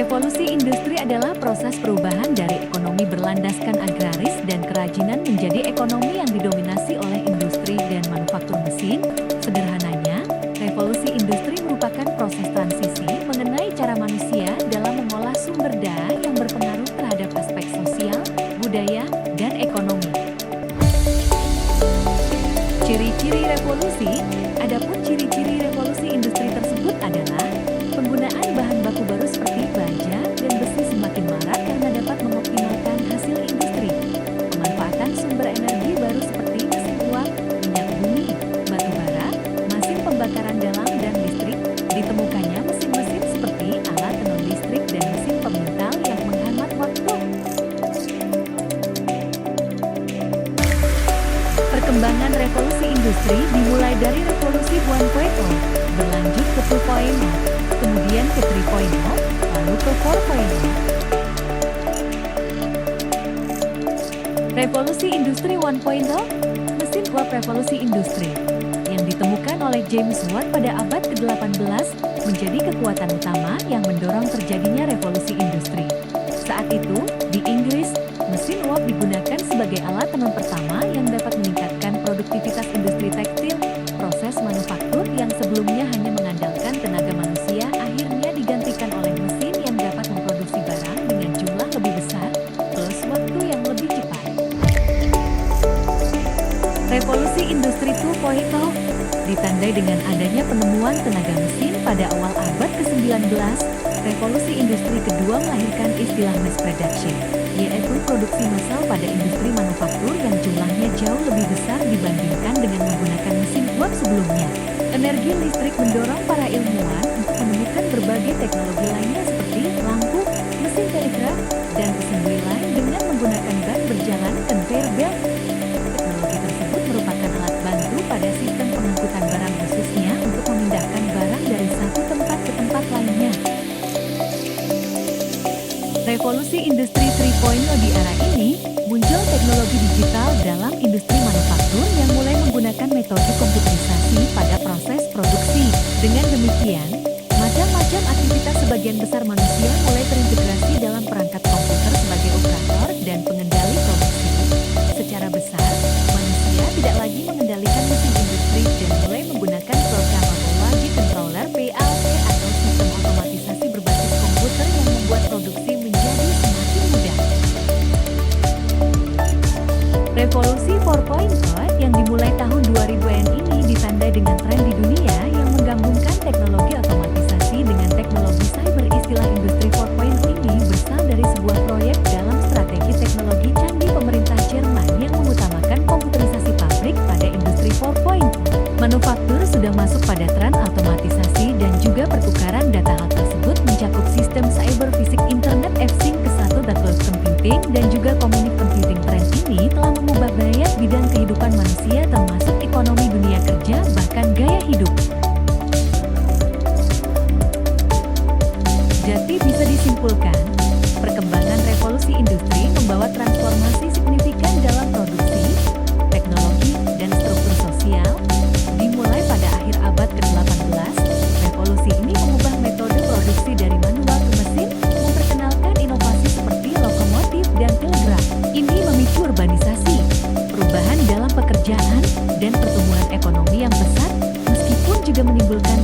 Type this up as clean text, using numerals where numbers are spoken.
Revolusi industri adalah proses perubahan dari ekonomi berlandaskan agraris dan kerajinan menjadi ekonomi yang didominasi oleh industri dan manufaktur mesin. Sederhananya, revolusi industri merupakan proses transisi mengenai cara manusia dalam mengolah sumber daya yang berpengaruh terhadap aspek sosial, budaya, dan ekonomi. Ciri-ciri revolusi. Adapun ciri-ciri revolusi industri tersebut adalah penggunaan bahan baku baru seperti baja dan besi semakin marak karena dapat mengoptimalkan hasil industri. Pemanfaatan sumber energi baru seperti mesin uap, minyak bumi, batu bara, mesin pembakaran dalam dan listrik. Ditemukannya mesin-mesin seperti alat tenun listrik dan mesin pemintal yang menghemat waktu. Perkembangan revolusi industri dimulai dari revolusi 1.0, berlanjut ke 2.0, kemudian ke 3.0, lalu ke 4.0. Revolusi industri 1.0, mesin uap revolusi industri, yang ditemukan oleh James Watt pada abad ke-18, menjadi kekuatan utama yang mendorong terjadinya revolusi industri. Saat itu, di Inggris, mesin uap digunakan sebagai alat tenun pertama yang dapat meningkatkan produktivitas industri tekstil. Proses manufaktur yang sebelumnya hanya mengandalkan tenaga manusia akhirnya digantikan oleh mesin yang dapat memproduksi barang dengan jumlah lebih besar, plus waktu yang lebih cepat. Revolusi industri 2.0 ditandai dengan adanya penemuan tenaga mesin pada awal abad ke-19. Revolusi industri kedua melahirkan istilah mass production, yaitu produksi massal pada industri manufaktur yang jumlahnya jauh lebih besar dibandingkan dengan menggunakan mesin uap sebelumnya. Energi listrik mendorong para ilmuwan untuk menemukan berbagai teknologi lainnya seperti lampu, mesin telegraf, dan assembly line dengan menggunakan ban berjalan conveyor belt. Teknologi tersebut merupakan alat bantu pada sistem pengangkutan barang khususnya untuk memindahkan barang dari satu tempat ke tempat lainnya. Revolusi industri 3.0 di era ini, muncul teknologi digital dalam industri manufaktur yang mulai menggunakan metode komputerisasi pada proses produksi. Dengan demikian, macam-macam aktivitas sebagian besar manusia mulai terintegrasi dalam perangkat komputer sebagai operator dan pengendali produksi. Secara besar, manusia tidak lagi mengendalikan mesin industri dan mulai menggunakan programmable logic controller (PLC) atau sistem otomatisasi berbasis komputer yang membuat produksi menjadi semakin mudah. Revolusi 4.0 yang dimulai tahun 2000-an ini ditandai dengan tren di dunia yang menggabungkan teknologi otomatisasi dengan teknologi cyber. Istilah industri 4.0 ini berasal dari sebuah proyek dalam strategi teknologi canggih pemerintah Jerman yang mengutamakan komputerisasi pabrik pada industri 4.0. Manufaktur sudah masuk pada tren otomatisasi dan juga pertukaran data. Hal tersebut mencakup sistem cyber, fisik, internet of things, kesatu dan cloud computing dan juga community computing. Tren ini telah mengubah banyak bidang kehidupan manusia termasuk ekonomi, dunia kerja, bahkan gaya hidup. Jadi bisa disimpulkan, perkembangan revolusi industri membawa transformasi signifikan dalam produksi, teknologi, dan struktur sosial. Dimulai pada akhir abad ke-18, revolusi ini mengubah metode produksi dari manual ke mesin, memperkenalkan inovasi seperti lokomotif dan telegraf. Ini memicu urbanisasi, perubahan dalam pekerjaan, dan pertumbuhan ekonomi yang pesat, meskipun juga menimbulkan